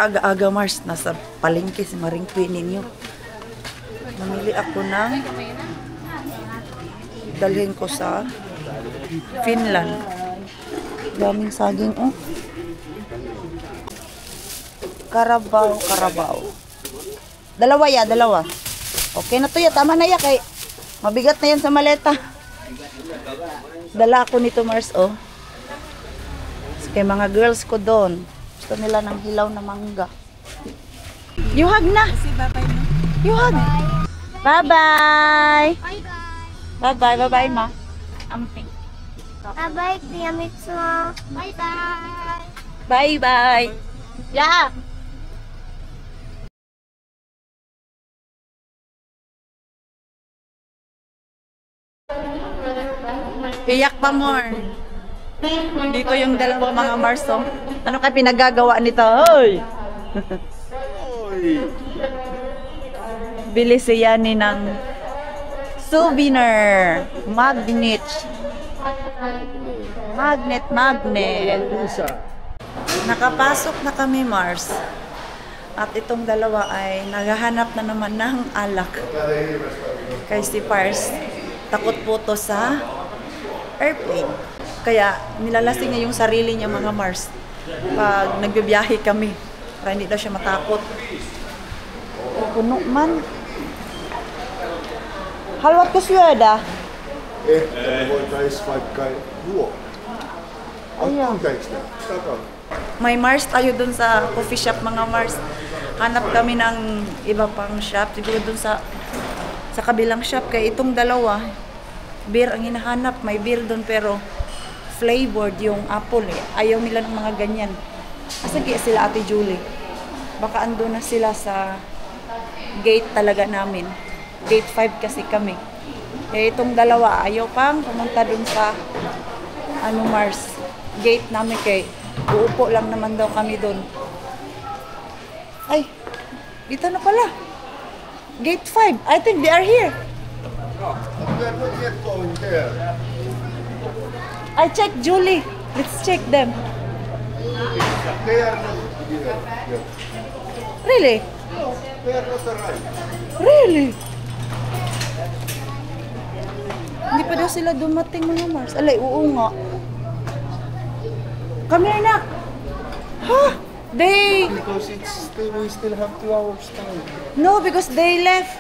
aga-aga Mars, nasa palengke si Maring Queen ninyo. Namili ako ng dalhin ko sa Finland. Daming saging, oh. Carabao, Carabao. Dalawa ya, dalawa. Okay na to ya, tama na ya kay mabigat na yan sa maleta. Dala ako nito Mars, oh. Kay mga girls ko doon. Gusto nila ng hilaw na mangga. You hug na. You hug. Bye-bye. Bye-bye. Bye-bye, ma. Amping. Bye-bye, Tia Mitsu. Bye-bye. Bye-bye. Yeah. Iyak pa more. Dito yung dalawang mga Marso. Ano ka pinagagawa nito? Hoy! Bili si Yani ng souvenir. Magnet. Magnet. Nakapasok na kami, Mars. At itong dalawa ay naghahanap na naman ng alak. Kay si Pars, takot po to sa airplane. Kaya nilalasing niya yung sarili niya mga Mars pag nagbibiyahe kami para hindi daw siya matakot. Puno man. Halwat ko syödä. May Mars tayo dun sa coffee shop mga Mars. Hanap kami ng iba pang shop. Siguro dun sa kabilang shop. Kaya itong dalawa, beer ang hinahanap. May beer dun pero flavored yung apple eh. Ayaw nila ng mga ganyan. Kasi sila Ate Julie. Baka ando na sila sa gate talaga namin. Gate 5 kasi kami. Kaya itong dalawa, ayaw pang pumunta dun sa Mars. Gate namin kay uupo lang naman daw kami dun. Ay, dito na pala. Gate 5. I think they are here. I check Julie. Let's check them. They are not here. Really? They are not arrived. Really? Hindi pa daw sila dumating mga Mars. Alay, oo nga. Come here na. Ha? They... Because we still have 2 hours time. No, because they left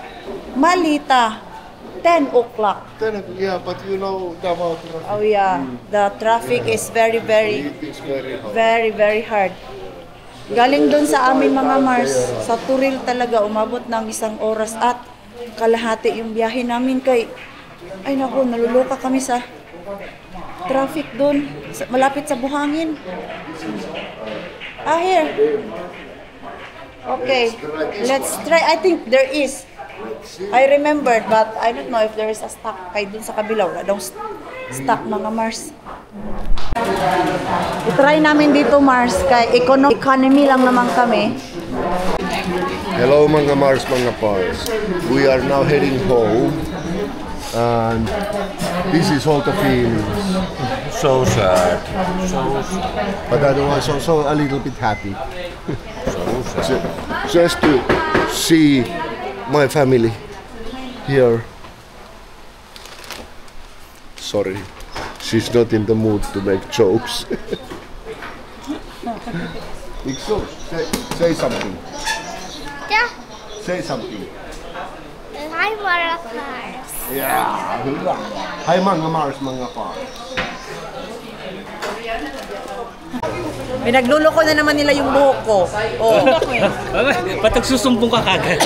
Malita 10 o'clock. Yeah, but you know about traffic. Oh yeah, the traffic is very, It is very hard. very hard. Galing doon sa amin mga Mars, sa Turil talaga, umabot ng 1 oras at kalahati yung biyahe namin kay, ay naku, naluluka kami sa traffic doon, malapit sa buhangin. Ah, here. Okay, let's try. I think there is. I remembered, but I don't know if there is a stock. Kay dun sa kabila, wala daw stock mga Mars. I-try namin dito Mars, kay economy lang naman kami. Hello mga Mars, mga Pars. We are now heading home. And this is all the feelings. So sad. So sad. But otherwise also a little bit happy. Just to see my family here. Sorry, she's not in the mood to make jokes. Iksu, say something. Yeah. Say something. Hi, mga Pars. Yeah, hurra. Hi mga Mars, mga Pars. Pinagluloko na naman nila yung buhok ko. Oh. Patag susumbong ka kagad.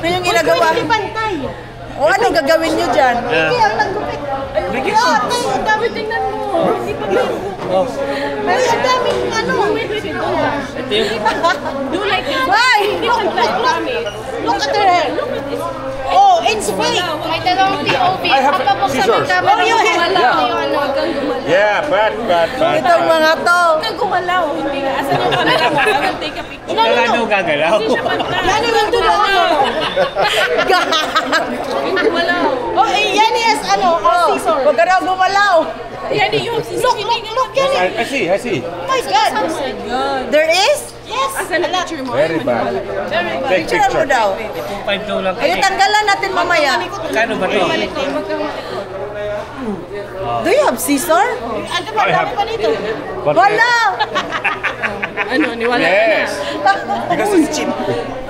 Ano yung ginagawa? Pantay. O anong gagawin nyo dyan? Kaya ang nagupit. Ang dami tingnan mo. Hindi pa may buhok. Pero ang daming Ito yung... Do like this. Why? Look at her hair. Oh, it's fake. May dalawang POV. Kapag sa camera, huwag kang gumalaw. Yeah, bad. Itong mga to. Huwag kang gumalaw. Hindi nga. Asan yung camera mo? I will take a picture. Wala na gagalaw. Hindi siya pantay. Yan yung gumalaw. Gumalaw. Oh, yan is scissor. Huwag ka raw gumalaw. Yan yung scissor. Look, yan. I see. Oh my God. There is? Yes. Very bad. Take Picture mo picture. daw. 2.5 lang. Ay, tanggalan natin mamaya. Magkano ba to? Do you have scissor? I have. But Wala! yes. Because it's cheap.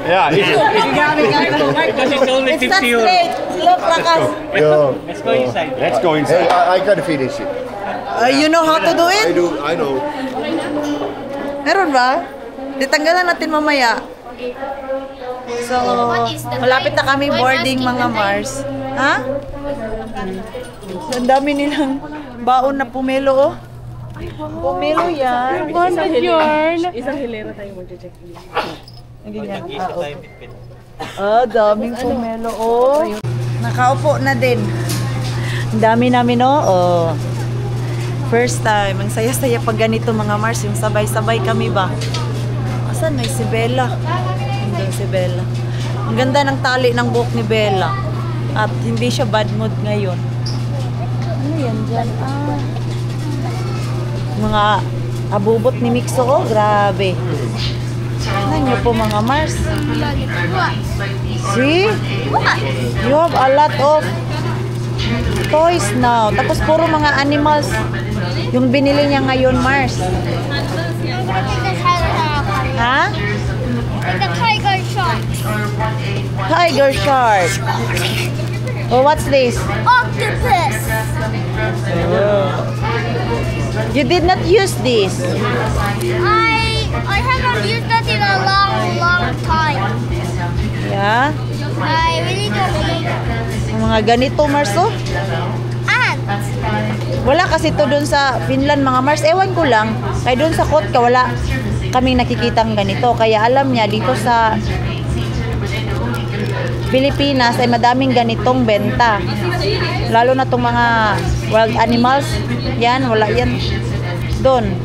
Yeah, it's Because it's only It's not 50 euro. straight. Look, Rakas. Yo. Let's go inside. Let's go inside. Hey, I can finish it. You know how to do I it? do. I know. Meron ba? Ditanggalan natin mamaya. So, malapit na kami boarding mga Mars. Ha? Ang dami nilang baon na pumelo, oh. Pumelo yan. Isang hilera tayo mag-check in. Ganyan. Isa tayo bitbit. Daming pumelo, oh. Nakaupo na din. Ang dami namin, oh. Oh. First time. Ang saya-saya pag ganito mga Mars. Yung sabay-sabay kami ba? Asan na si Bella? Andun si Bella. Ang ganda ng tali ng buhok ni Bella. At hindi siya bad mood ngayon. Ano yan dyan? Mga abubot ni Mixo, oh. Grabe. Tignan niyo po mga Mars. See? You have a lot of toys now. Tapos puro mga animals. Yung binili niya ngayon, Mars. Ha? The tiger shark. Tiger shark. Oh, what's this? Octopus. You did not use this. I haven't used that in a long time. Yeah? I really don't need it. Yung mga ganito, Mars, oh. And Wala kasi to doon sa Finland, mga Mars. Ewan ko lang. Kaya doon sa Kotka, wala kaming nakikitang ganito. Kaya alam niya, dito sa Pilipinas ay madaming ganitong benta. Lalo na tong mga wild animals. Yan, wala yan. Doon.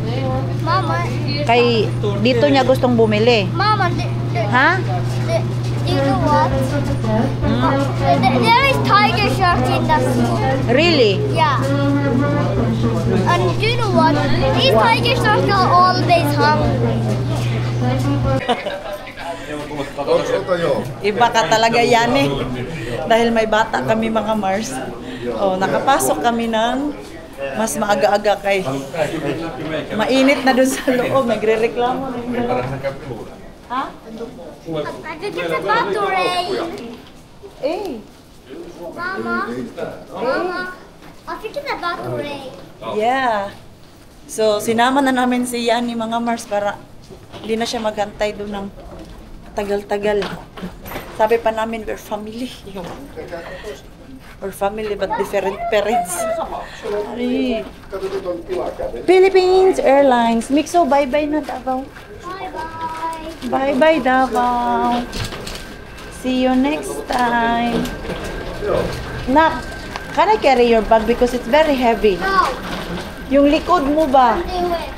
Mama, Kay dito niya gustong bumili. Mama, Ha? you know what? There is tiger shark in the school. Really? Yeah. And you know what? These tiger sharks are always hungry. Iba ka talaga yan eh. Dahil may bata kami mga Mars. Oh, nakapasok kami ng mas maaga-aga kay mainit na dun sa loob. Nagre-reklamo na yung dalawa. Ha? I think it's about to rain. Eh, Mama, I think it's about to rain. yeah. So, sinama na namin si Yani mga Mars para hindi na siya magantay doon ng tagal-tagal. Sabi pa namin, we're family. We're family but different parents. Ay. Philippines Airlines. Mixo, bye-bye na Davao. Bye-bye. Bye-bye Davao. See you next time. Nak, can I carry your bag because it's very heavy? No, Yung likod mo ba? do it.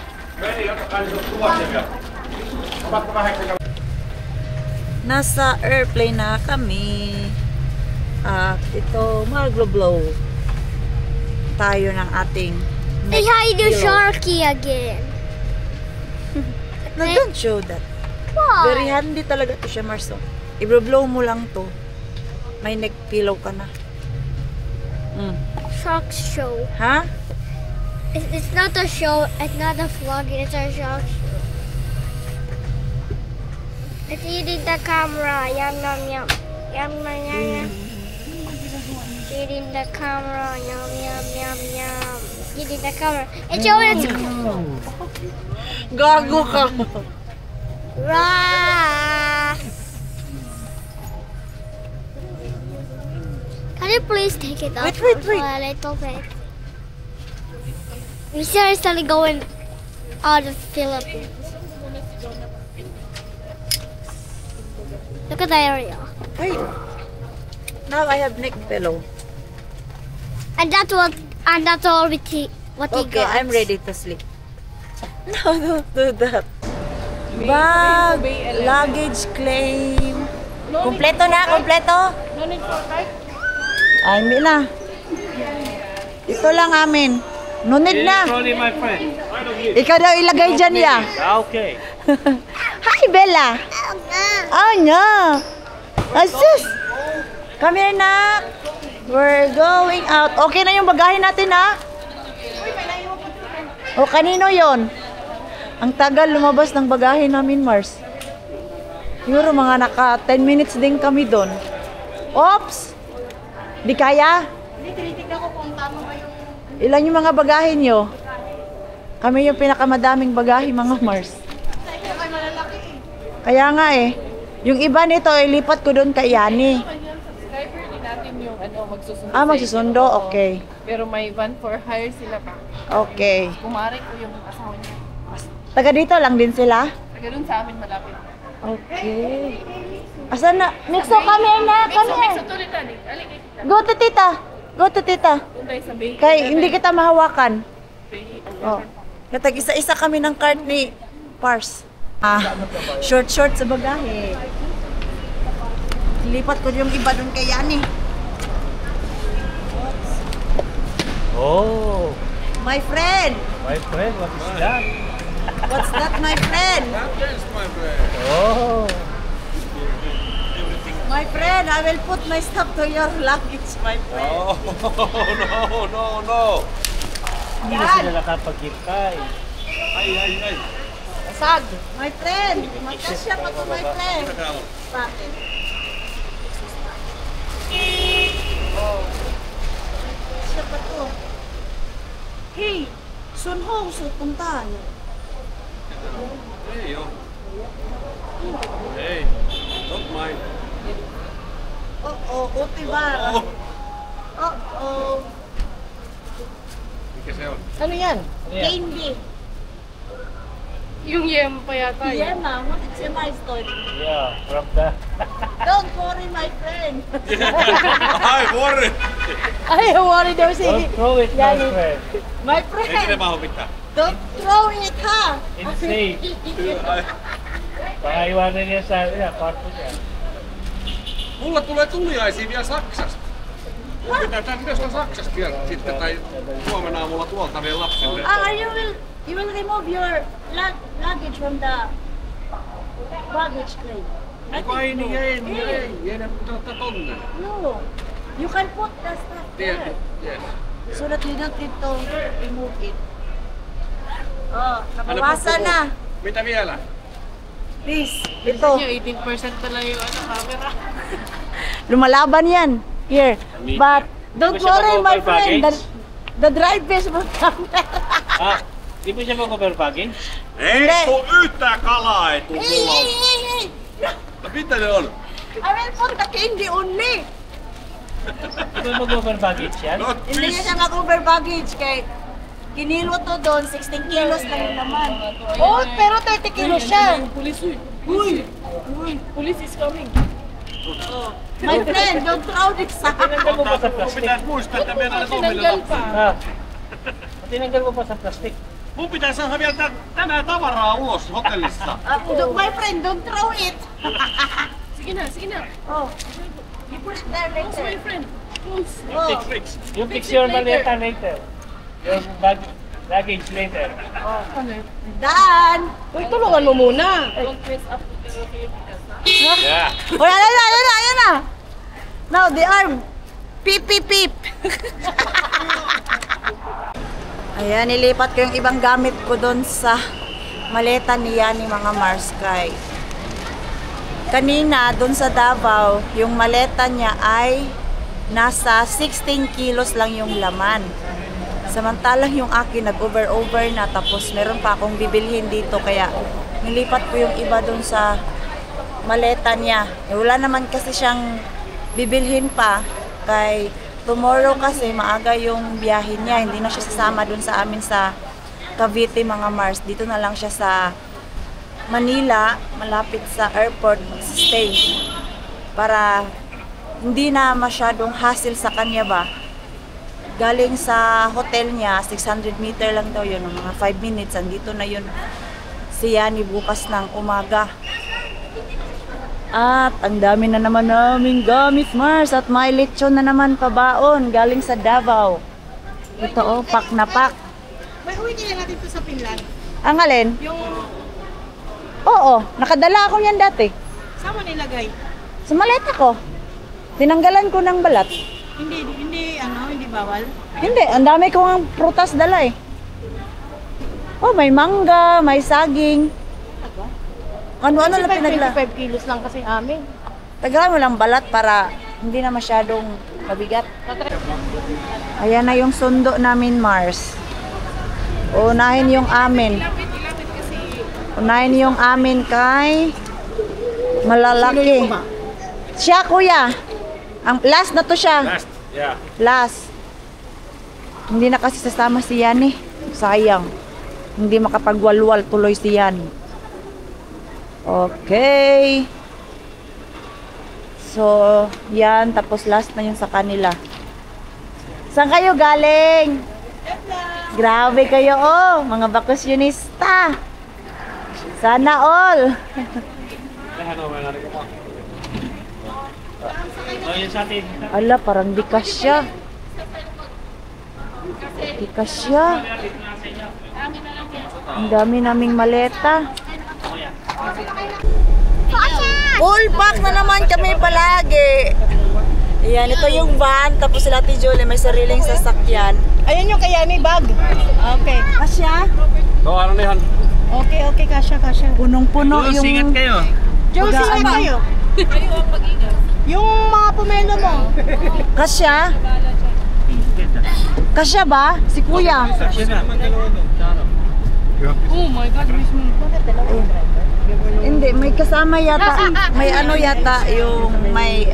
Nasa airplane na kami. At ito, maglo-blow tayo ng ating Say hi to Sharky again. No, don't show that. Very Why? handy talaga to siya, Marso. I-blow mo lang to. May neck pillow ka na. Shark show. Ha? It's not a show. It's not a vlog. It's a shark show. It's eating the camera. Yum yum yum. Yum yum yum yum. Eating the camera. Yum yum yum yum. Eating the camera. It's always Gago ka. Rah. Can you please take it up Wait. for a little bit? We seriously going out of Philippines. Look at the area. Wait. Now I have neck pillow. And that's what all we what he Okay, got. I'm ready to sleep. No, don't do that. Bag, luggage claim. Kompleto na, kompleto. No need for card? Ay, hindi na. Ito lang amin. No need na. Sorry, my friend. Ikaw daw ilagay dyan ya. Okay. Hi, Bella. Oh, no. Asus. Come here, na. We're going out. Okay na yung bagahe natin, ha? O, kanino yon? Ang tagal lumabas ng bagahe namin, Mars. Siguro mga naka 10 minutes din kami doon. Oops! Di kaya? Hindi, tinitignan ko kung tama ba yung... Ilan yung mga bagahe nyo? Kami yung pinakamadaming bagahe, mga Mars. Ay, malalaki eh. Kaya nga eh. Yung iba nito, ilipat ko doon kay Yani. Subscriber din natin yung magsusundo. Ah, magsusundo? Okay. Pero may van for hire sila pa. Okay. Kumari ko yung asawa niya. Taga dito lang din sila? Taga dun sa amin malapit. Okay. Asan na? Mixo kami na. Kami. Mixo tuloy tani. Aligay kita. Go to tita. Go to tita. Doon tayo sa bay. Kay hindi kita mahawakan. Bay. Oh. Natag isa-isa kami ng cart ni Pars. Short sa bagahe. Lipat ko yung iba doon kay Yani. Oh, My friend. my friend, what is that? What's that, my friend? Oh, My friend, I will put my stuff to your luggage, my friend. No. hindi na sila nakapag-hintay. Sag, my friend. Magkasya pa to, my friend. Bakit? Siya pa to. Hey, Sun Hong, so puntahan. Hey, not mine. Uti ba? Mikä se on? Ano yan? Ano yan? Candy. Yung yem pa yata. Yema, what is Yema story? Yeah, from the... Don't worry, my friend. Ai, worry! Ay, worry daw si... Don't throw it, my Yani. friend. My Ei friend, sinne mahu mitään. don't throw it, ha? It's safe. Baka iwanan niya sa kwarto niya. Mulla tulee tuliaisia vielä Saksasta. Mun pitää tänne jostain Saksasta vielä sitten tai huomenna aamulla tuolta vielä lapsille. You will remove your luggage from the baggage claim. Ai niin, ei ne pitää ottaa tonne. No, you can put the stuff Tiedä, there yes. so that you don't need to remove it. Oh, nabawasan na. Mitä vielä? Please, ito. Yung 18% na lang yung camera. Lumalaban yan. Here. But don't Di ba siya worry, my mag-over friend. baggage? The driver will come. Ah, di mo siya mag-cover baggage? Ei tuu yhtään kalaa, ei tuu mulla. Hey. Mitä ne on? I will put the candy only. Di ba mag-cover baggage yan? Not Hindi fish. niya siya mag-over baggage kay kinilo to doon, 16 kilos lang yung naman. Oh, pero 30 kilos siya. Police, uy. Police is coming. My friend, don't throw this sa Tinanggal mo pa sa Mun plastic. pitäis muistaa, että meidän näille omille Tinanggal lapsille. pa. Ah, tinanggal mo pa sa plastic. Mun pitää saada vielä tänään tavaraa ulos hotellissa. My friend, don't throw it. Sige na. Oh, you put it there Who's my later. friend? Who's? Oh, You fix your maleta later. Your luggage later. done. Uy, tulungan mo muna. Don't mess up with the Pilipinas, ha? Yeah. Oh, ayan na. Now, the arm. Peep. Ayan, nilipat ko yung ibang gamit ko doon sa maleta niya ni mga Marskay. Kanina, doon sa Davao, yung maleta niya ay nasa 16 kilos lang yung laman. Samantalang yung akin nag-over na, tapos meron pa akong bibilhin dito, kaya nilipat ko yung iba doon sa maleta niya. Wala naman kasi siyang bibilhin pa, kay tomorrow kasi maaga yung biyahe niya, hindi na siya sasama doon sa amin sa Cavite, mga Mars. Dito na lang siya sa Manila, malapit sa airport, stay. Para hindi na masyadong hassle sa kanya ba. Galing sa hotel niya, 600 meter lang daw yun, mga 5 minutes, andito na yun si Yani bukas ng umaga. At ang dami na naman naming gamit, Mars, at may lechon na naman pabaon galing sa Davao. Ito oh, pak na pak. May uwi kaya natin to sa Finland. Ang alin? Yung Oo, nakadala ako yan dati. saan mo nilagay? Sa maleta ko. Tinanggalan ko ng balat. Hindi bawal. Hindi, ang dami ko ang prutas dala eh. Oh, may mangga, may saging. Ano-ano lang pinagla. 25 kilos lang kasi amin. Tagalan mo lang balat para hindi na masyadong mabigat. Ayan na yung sundo namin, Mars. Unahin yung amin. Unahin yung amin kay malalaki. Siya, kuya. Ang last na to siya. Last. Yeah. Last. Hindi na kasi sasama si Yan eh. Sayang. Hindi makapagwalwal tuloy si Yan. Okay. So, yan. Tapos last na yung sa kanila. Saan kayo galing? Grabe kayo oh. Mga bakasyonista. Sana all. Oh, yun sa atin. Ala, parang di kasya. Di kasya. Ang dami naming maleta. Full pack na naman kami palagi. Ayan, ito yung van. Tapos sila Ate Jolie may sariling sasakyan. Ayan yung kaya ni bag. Okay. Kasya? So, ano na yan? Okay, kasha. Punong-puno yung... Singat kayo. Joe, Bagaan singat ba? kayo. Yung mga pumelo mo. Kasya? Kasya ba? Si Kuya? Oh my God, miss mo. Hindi, may kasama yata. May ano yata yung may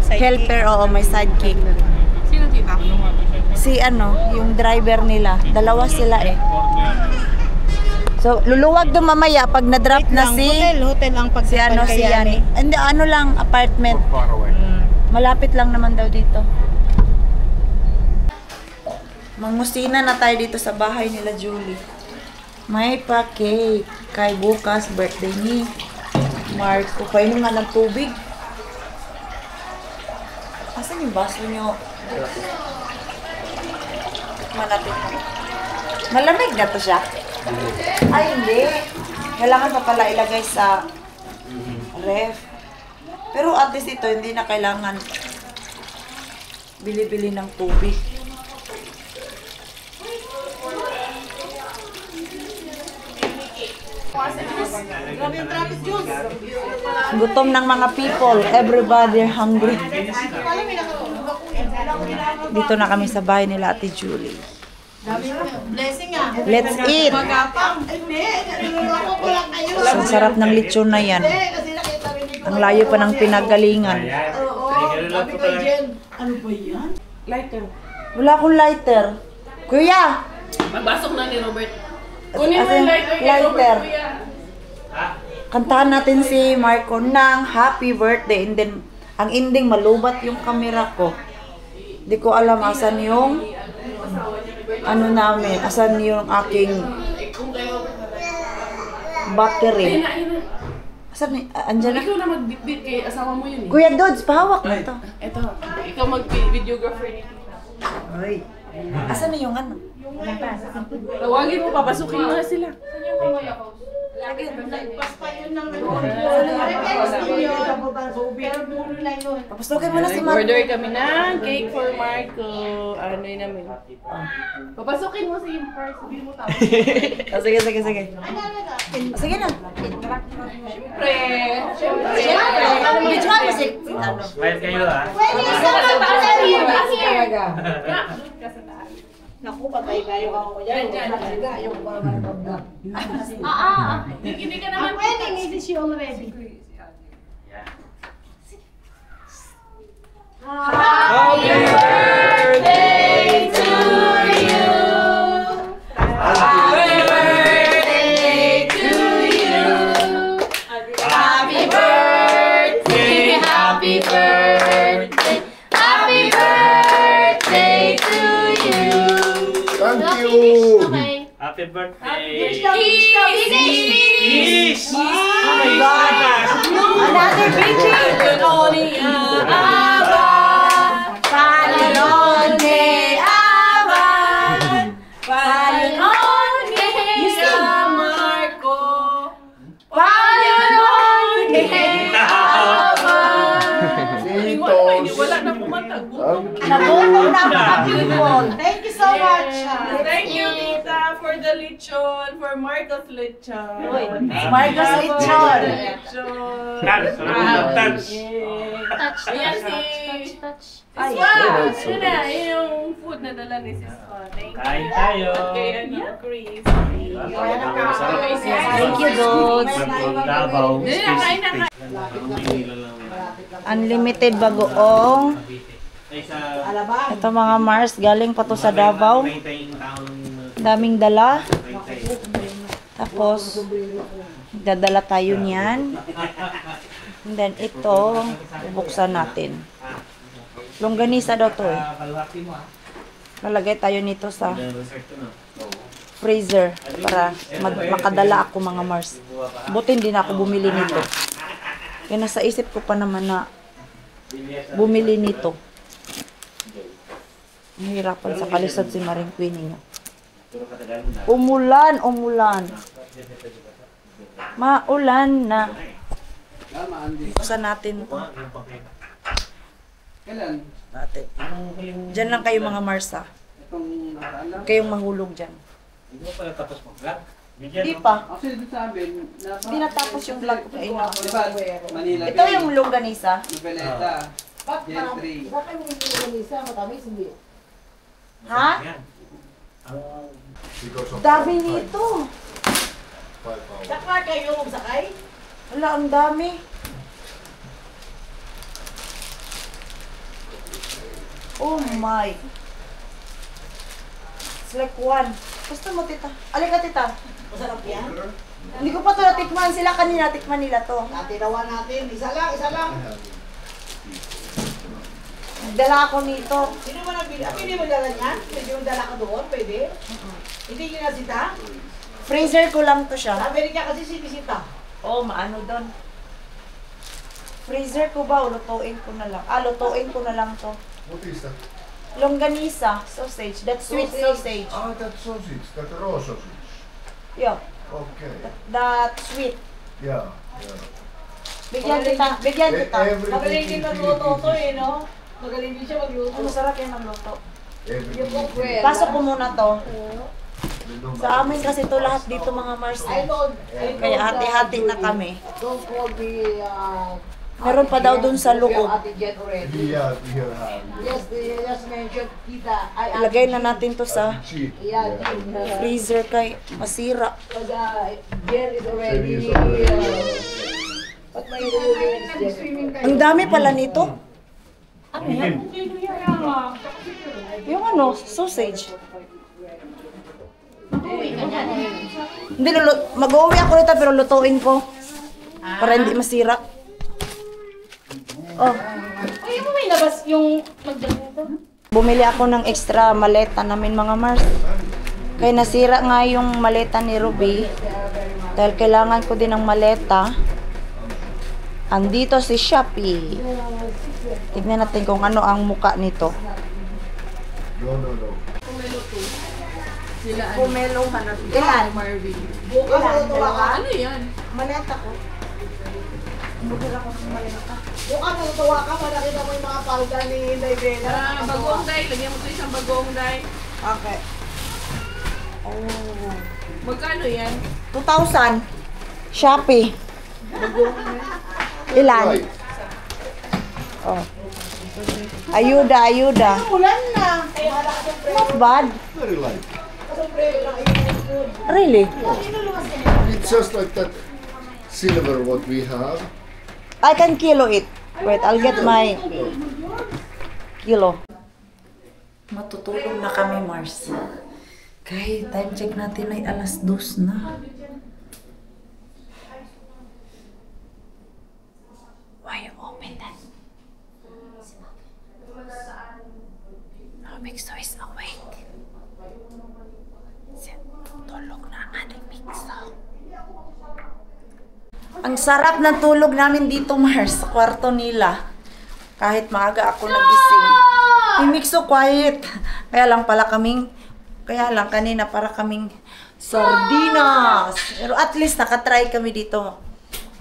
helper o may sidekick. Sino tita? Si ano, yung driver nila. Dalawa sila eh. So, luluwag doon mamaya pag na-drop na si Hotel ang pag si ano si Yani. Hindi, ano lang, apartment. Malapit lang naman daw dito. Mangusina na tayo dito sa bahay nila Julie. May pa-cake. Kay bukas, birthday ni Marco. Painom nga ng tubig. Asan yung baso nyo? Malapit mo. Malamig na to siya? Ay, hindi. Kailangan pa pala ilagay sa ref. Pero at least ito, hindi na kailangan bili-bili ng tubig. Gutom ng mga people. Everybody hungry. Dito na kami sa bahay nila Ate Julie. Blessing ah. Let's eat! Magapang. Hindi. Niluloko ko lang kayo. Ang sarap ng lechon na yan. Kasi nakita rin ni Ang layo pa ng pinagalingan. Oo. Sabi ko, Jen, ano ba yan? Lighter. Wala akong lighter. Kuya! Magbasok na ni Robert. Kunin mo yung lighter. Kantahan natin si Marco ng happy birthday. And then, ang ending, malubat yung camera ko. Di ko alam asan yung ano namin, asan yung aking battery. Asan ni, andyan na? Ikaw na mag-bit kay asawa mo yun eh. Kuya Dodds, pahawak na to. Ito, ikaw mag-videographer nito. Ay. Asan na yung ano? Tawagin mo, papasukin mo na sila. Papastukin mo na si Marco. Order kami ng cake for Marco. Ano yun namin? Papasukin mo si Impar. Sabihin mo tama. Oh, sige. Sige na. Siyempre. Videoan mo si ano? Bayad kayo ah. Naku, patay kayo ako yan. Hindi ka naman. Pwede, is she already? Happy birthday to you. Happy birthday to you. Happy birthday, happy birthday, happy birthday to you. Thank you! Happy birthday. Kiss! Oh my God! Another picture! Panginoon ni Aba, Panginoon Thank you so much. Thank you, Tita, for the lechon, for Marcos lechon. Marcos lechon. Touch. Touch. Ayan si... Ay, Wow! Ano na, yun yung food na dala ni Sis Juan. Thank you. Kain tayo. Kay ano, Chris. Thank you, Dods. Davao. Hindi na, kain na, kain. Unlimited bagoong. Ito mga Mars, galing pa to sa Davao. Daming dala. Tapos, dadala tayo niyan. And then ito, bubuksan natin. Longganisa daw to eh. Lalagay tayo nito sa freezer para makadala ako mga Mars. Buti hindi na ako bumili nito. Kaya nasa isip ko pa naman na bumili nito. Nahirapan sa kalisod si Maring Queenie niya. Umulan. Maulan na. Buksan natin ito. Natin. Diyan lang kayo mga Marsa. Kayong mahulog dyan. Hindi mo pala tapos mag-vlog? Hindi pa. Actually, dito sa amin, Hindi natapos yung vlog ko. Ayun na. diba, Manila Ito yung longganisa. Noveleta, Gen 3. Ha? Yan. Because of Dami nito. 5 hours. Sakay kayo sakay? Wala, ang dami. Oh my. It's like one. Gusto mo, tita? Alika, tita. Masarap yan? Hindi ko pa ito natikman. Sila kanina, tikman nila to. Natinawan natin. Isa lang. Nagdala ako nito. Sino mo nabili? Pwede mo dala niyan? Pwede mo dala ka doon? Pwede? Hindi nyo nasita? Freezer ko lang to siya. Sa Amerika kasi sinisita. Oh, maano doon. Freezer ko ba? O lutuin ko na lang. Lutuin ko na lang to. What is that? Longganisa, sausage. That sweet sausage. That sausage, that raw sausage. Yeah, Okay. that sweet. Yeah. Bigyan kita. Magaling din magluto to eh, no? Magaling din siya magluto. Ang masarap yan magluto. Everything. Pasok ko muna to. You know, Sa amin kasi to lahat dito mga Mars. I told Kaya hati-hati na kami. don't call me, Meron pa daw dun sa loob. Ate Jen already. Yeah, here have. Yes, they just mentioned Tita. Ilagay na natin to sa Cheap. Yeah, freezer kay masira. because Jen is already, Jen is already, but my name is Jen. Ang dami pala nito. Yung ano, sausage. Hindi, mag-uwi ako nito pero lutuin ko. Para hindi masira. Oh. Ay, mo may labas yung magdala. Bumili ako ng extra maleta namin mga Mars. Kaya nasira nga yung maleta ni Ruby. Dahil kailangan ko din ng maleta. Andito si Shopee. Tignan natin kung ano ang muka nito. No. Pomelo hanap. Ilan? Bukas natutuwa ka? Ano yan? Maleta ko. Bumili ako ng maleta. Bukas natutuwa ka, malakita mo yung mga palda ni Inday Bella. Bagoong day. Lagyan mo ito isang bagoong day. Okay. Oh. Magkano yan? 2,000. Shopee. Ilan? Right. Oh. Ayuda. Ulan na! Not bad. Very light. Really? It's just like that silver what we have. I can kilo it. Wait, I'll get my kilo. Matutulog na kami, Mars. Kahit time check natin ay 2:00 na. Why you open that? Mixo is awake. Tulog na ang ating Mixo. Ang sarap ng tulog namin dito, Mars, sa kwarto nila. Kahit maaga ako nagising. Si Mixo quiet. Kaya lang kanina para kaming sardinas. Pero at least nakatry kami dito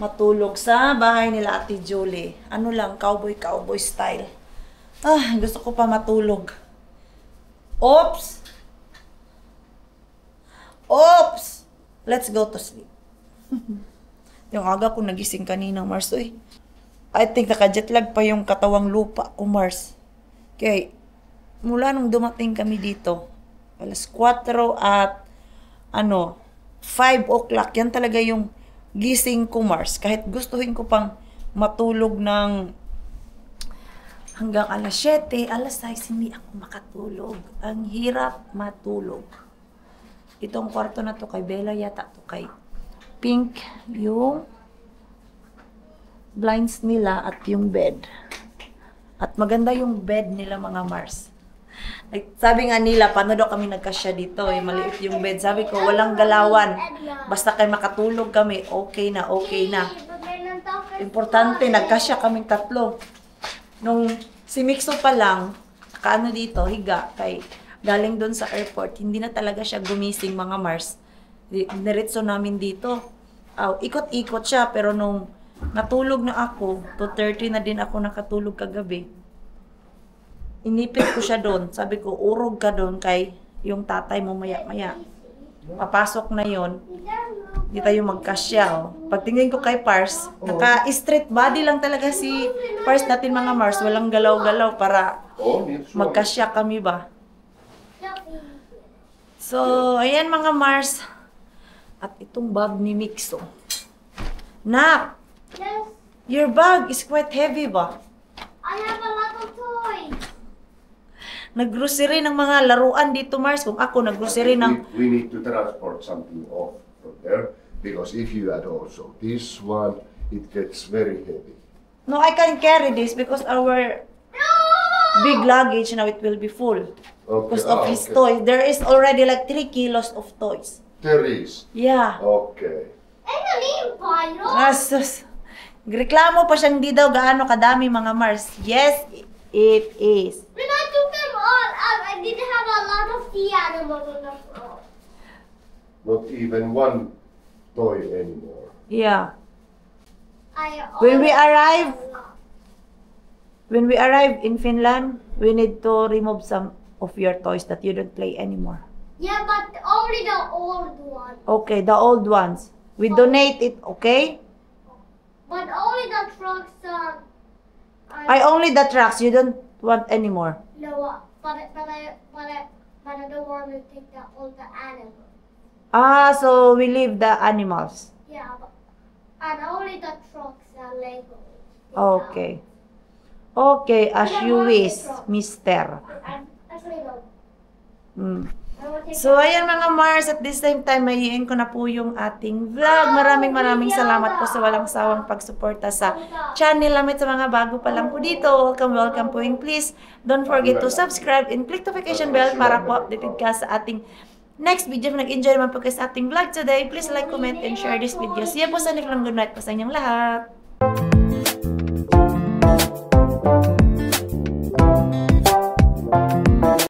matulog sa bahay nila Ate Julie. Ano lang, cowboy style. Gusto ko pa matulog. Oops! Oops! Let's go to sleep. Yung aga ko nagising kaninang Mars. Uy, I think naka-jetlag pa yung katawang lupa ko, Mars. Okay, mula nung dumating kami dito, alas 4 at 5 o'clock, yan talaga yung gising ko, Mars. Kahit gustuhin ko pang matulog ng hanggang alas 7, alas 6, hindi ako makatulog. Ang hirap matulog. Itong kwarto na to kay Bella yata to kay Pink yung blinds nila at yung bed. At maganda yung bed nila mga Mars. Sabi nga nila, paano daw kami nagkasya dito? Maliit yung bed. Sabi ko, walang galawan. Basta kayo makatulog kami, okay na, okay na. Importante, nagkasya kaming tatlo. Nung si Mixo pa lang, kaano dito, higa, kay galing doon sa airport, hindi na talaga siya gumising mga Mars. Diretso namin dito. Ikot-ikot siya, pero nung natulog na ako, 2:30 na din ako nakatulog kagabi. Inipit ko siya doon. Sabi ko, urog ka doon kay yung tatay mo maya-maya. Papasok na yon. Di tayo magkasya. Oh. Pagtingin ko kay Pars, naka-straight body lang talaga si Pars natin mga Mars. Walang galaw-galaw para magkasya kami ba. So, ayan mga Mars. At itong bag ni Mixo. Nak! Yes, Your bag is quite heavy ba? I have a lot of toys. Nag-grocery ng mga laruan dito, Mars. Kung ako, nag-grocery ng... We need to transport something off from there because if you add also this one, it gets very heavy. No, I can carry this because our big luggage now it will be full. Okay. Because of his toys. There is already like 3 kilos of toys. There is. Yeah. Okay. And a name pile. Asus. Reklamo pa siyang di daw gaano kadami mga Mars. Yes, it is. When I took them all out, I didn't have a lot of the animals on the floor. Not even one toy anymore. Yeah. When we arrive in Finland, we need to remove some of your toys that you don't play anymore. Yeah, but only the old one. Okay, the old ones. We donate it, okay? But only the trucks. Only the trucks. You don't want anymore. No, but I don't want to take all the animals. So we leave the animals. Yeah, and only the trucks and Lego. Okay. Okay, as you wish, mister. Actually, no. Mm. I will take So, ayan mga Mars, at this same time, mahihiin ko na po yung ating vlog. Maraming salamat po sa walang sawang pagsuporta sa channel namin sa mga bago pa lang po dito. Welcome po. And please, don't forget to subscribe and click notification bell para po updated ka sa ating next video. Kung nag-enjoy naman po kayo sa ating vlog today, please like, comment, and share this video. See you po sa next lang. Good night po sa inyong lahat.